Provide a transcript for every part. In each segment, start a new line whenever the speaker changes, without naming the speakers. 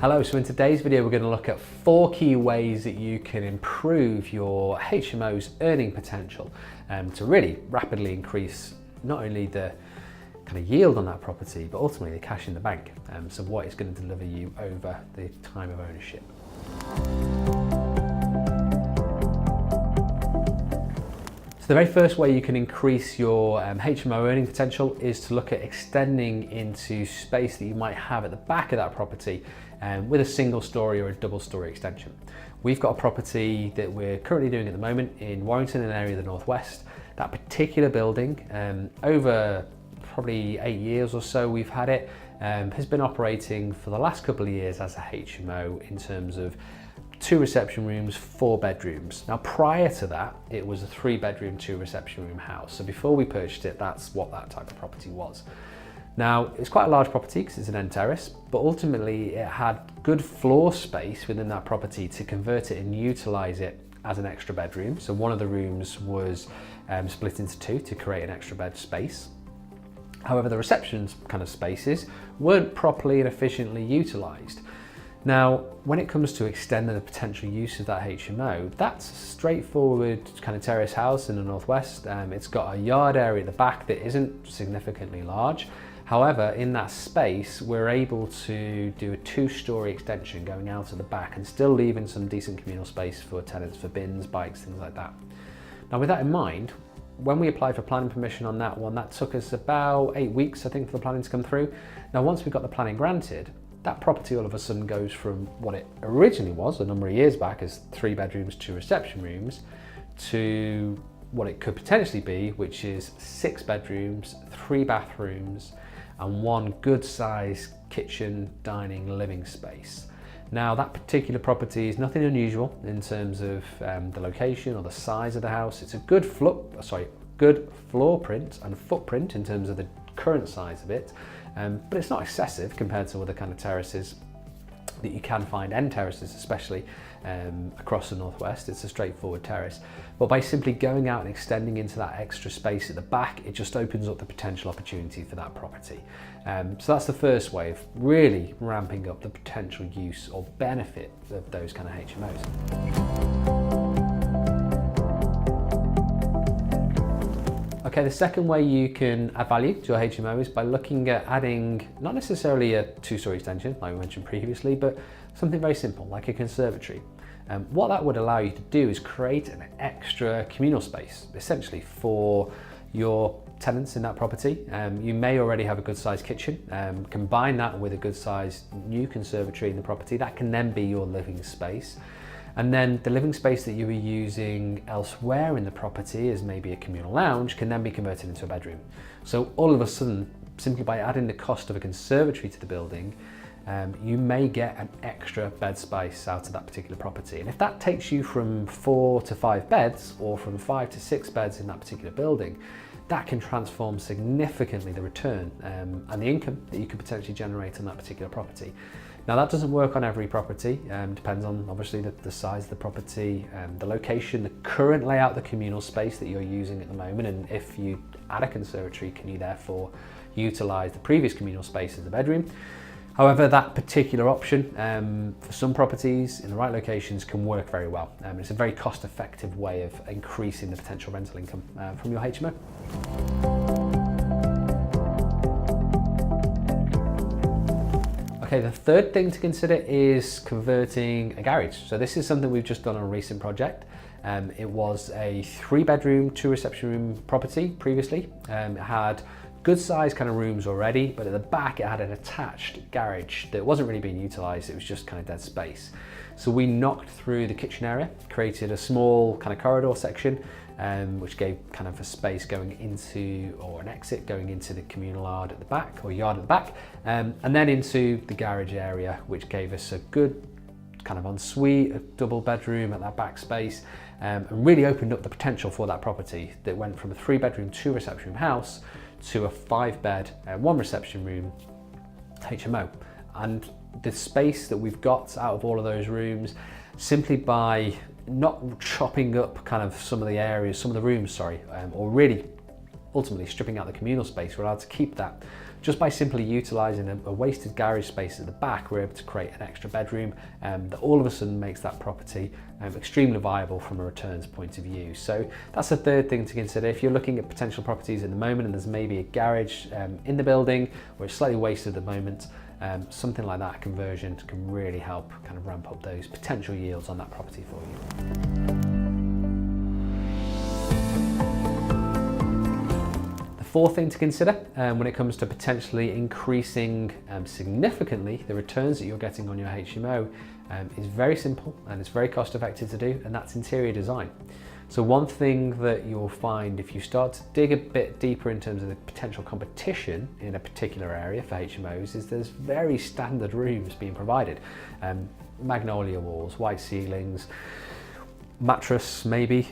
Hello, so in today's video we're going to look at 4 key ways that you can improve your HMO's earning potential to really rapidly increase not only the kind of yield on that property but ultimately the cash in the bank, so what it's going to deliver you over the time of ownership. So the very first way you can increase your HMO earning potential is to look at extending into space that you might have at the back of that property with a single story or a double story extension. We've got a property that we're currently doing at the moment in Warrington, an area of the Northwest. That particular building, over probably 8 years or so we've had it, has been operating for the last couple of years as a HMO in terms of 2 reception rooms, 4 bedrooms. Now prior to that, it was a 3-bedroom, 2 reception room house. So before we purchased it, that's what that type of property was. Now it's quite a large property because it's an end terrace, but ultimately it had good floor space within that property to convert it and utilize it as an extra bedroom. So one of the rooms was split into 2 to create an extra bed space. However, the reception kind of spaces weren't properly and efficiently utilized. Now, when it comes to extending the potential use of that HMO, that's a straightforward kind of terrace house in the Northwest. It's got a yard area at the back that isn't significantly large. However, in that space, we're able to do a 2-story extension going out at the back and still leaving some decent communal space for tenants, for bins, bikes, things like that. Now, with that in mind, when we applied for planning permission on that one, that took us about 8 weeks, I think, for the planning to come through. Now, once we got the planning granted, that property all of a sudden goes from what it originally was a number of years back as 3 bedrooms, 2 reception rooms, to what it could potentially be, which is 6 bedrooms, 3 bathrooms, and 1 good sized kitchen, dining, living space. Now that particular property is nothing unusual in terms of the location or the size of the house. It's a good floor print and footprint in terms of the current size of it, but it's not excessive compared to other kind of terraces that you can find, end terraces especially across the Northwest. It's a straightforward terrace, but by simply going out and extending into that extra space at the back, it just opens up the potential opportunity for that property. So that's the first way of really ramping up the potential use or benefit of those kind of HMOs. Okay, the second way you can add value to your HMO is by looking at adding not necessarily a 2-story extension like we mentioned previously, but something very simple like a conservatory. What that would allow you to do is create an extra communal space essentially for your tenants in that property. You may already have a good sized kitchen. Combine that with a good sized new conservatory in the property. That can then be your living space. And then the living space that you were using elsewhere in the property as maybe a communal lounge can then be converted into a bedroom. So all of a sudden, simply by adding the cost of a conservatory to the building, you may get an extra bed space out of that particular property. And if that takes you from 4 to 5 beds or from 5 to 6 beds in that particular building, that can transform significantly the return and the income that you could potentially generate on that particular property. Now that doesn't work on every property, depends on obviously the size of the property, the location, the current layout, the communal space that you're using at the moment, and if you add a conservatory, can you therefore utilise the previous communal space as the bedroom. However, that particular option for some properties in the right locations can work very well. It's a very cost-effective way of increasing the potential rental income from your HMO. Okay, the third thing to consider is converting a garage. So this is something we've just done on a recent project. It was a 3-bedroom, 2 reception room property previously. It had good sized kind of rooms already, but at the back it had an attached garage that wasn't really being utilized. It was just kind of dead space. So we knocked through the kitchen area, created a small kind of corridor section, which gave kind of a space going into, or an exit going into the communal yard at the back, or yard at the back, and then into the garage area, which gave us a good kind of ensuite, a double bedroom at that back space, and really opened up the potential for that property that went from a 3-bedroom, 2 reception room house to a 5-bed, 1 reception room HMO. And the space that we've got out of all of those rooms, simply by not chopping up kind of some of the areas, some of the rooms, or really ultimately stripping out the communal space, we're allowed to keep that. Just by simply utilising a wasted garage space at the back, we're able to create an extra bedroom that all of a sudden makes that property extremely viable from a returns point of view. So that's the third thing to consider. If you're looking at potential properties at the moment and there's maybe a garage in the building or it's slightly wasted at the moment, something like that, a conversion, can really help kind of ramp up those potential yields on that property for you. Fourth thing to consider when it comes to potentially increasing significantly the returns that you're getting on your HMO is very simple and it's very cost effective to do, and that's interior design. So one thing that you'll find if you start to dig a bit deeper in terms of the potential competition in a particular area for HMOs is there's very standard rooms being provided. Magnolia walls, white ceilings, mattress maybe,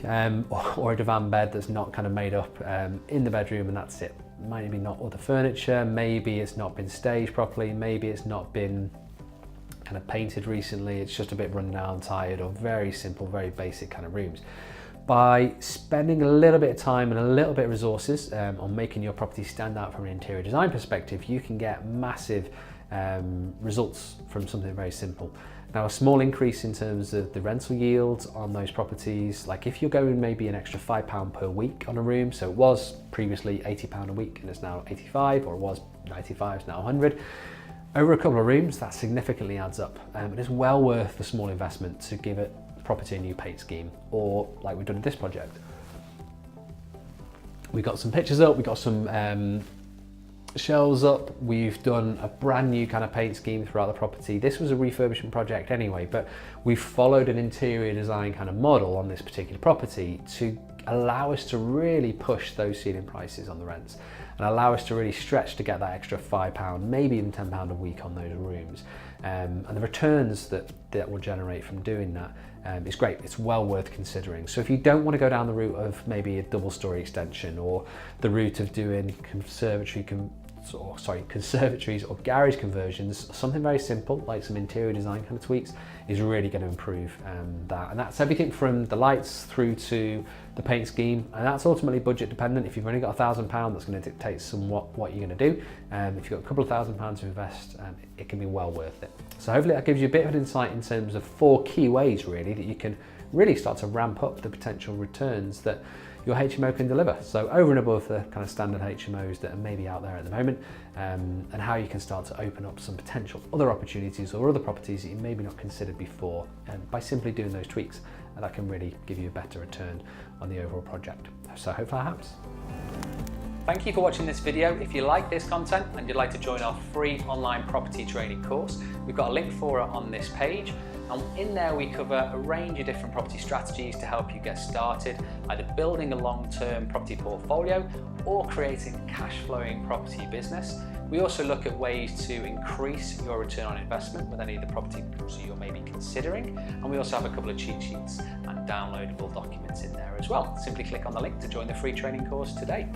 or a divan bed that's not kind of made up in the bedroom, and that's it. Maybe not all the furniture, maybe it's not been staged properly, maybe it's not been kind of painted recently, it's just a bit run down, tired, or very simple, very basic kind of rooms. By spending a little bit of time and a little bit of resources on making your property stand out from an interior design perspective, you can get massive results from something very simple. Now, a small increase in terms of the rental yields on those properties, like if you're going maybe an extra £5 per week on a room, so it was previously £80 a week and it's now 85, or it was 95, it's now 100. Over a couple of rooms, that significantly adds up. It is well worth the small investment to give it property a new paint scheme, or like we've done with this project. We got some pictures up, we got some shelves up, we've done a brand new kind of paint scheme throughout the property. This was a refurbishment project anyway, but we followed an interior design kind of model on this particular property to allow us to really push those ceiling prices on the rents and allow us to really stretch to get that extra £5, maybe even £10 a week on those rooms. And the returns that will generate from doing that is great. It's well worth considering. So if you don't want to go down the route of maybe a double story extension, or the route of doing conservatories or garage conversions, something very simple like some interior design kind of tweaks is really going to improve that. And that's everything from the lights through to the paint scheme, and that's ultimately budget dependent. If you've only got £1,000, that's going to dictate somewhat what you're going to do. If you've got a couple of £1,000 to invest, it can be well worth it. So hopefully that gives you a bit of an insight in terms of 4 key ways really that you can really start to ramp up the potential returns that your HMO can deliver. So over and above the kind of standard HMOs that are maybe out there at the moment, and how you can start to open up some potential other opportunities or other properties that you maybe not considered before, by simply doing those tweaks, and that can really give you a better return on the overall project. So hopefully that helps. Thank you for watching this video. If you like this content and you'd like to join our free online property training course, we've got a link for it on this page. And in there we cover a range of different property strategies to help you get started, either building a long-term property portfolio or creating a cash-flowing property business. We also look at ways to increase your return on investment with any of the properties you're maybe considering. And we also have a couple of cheat sheets and downloadable documents in there as well. Simply click on the link to join the free training course today.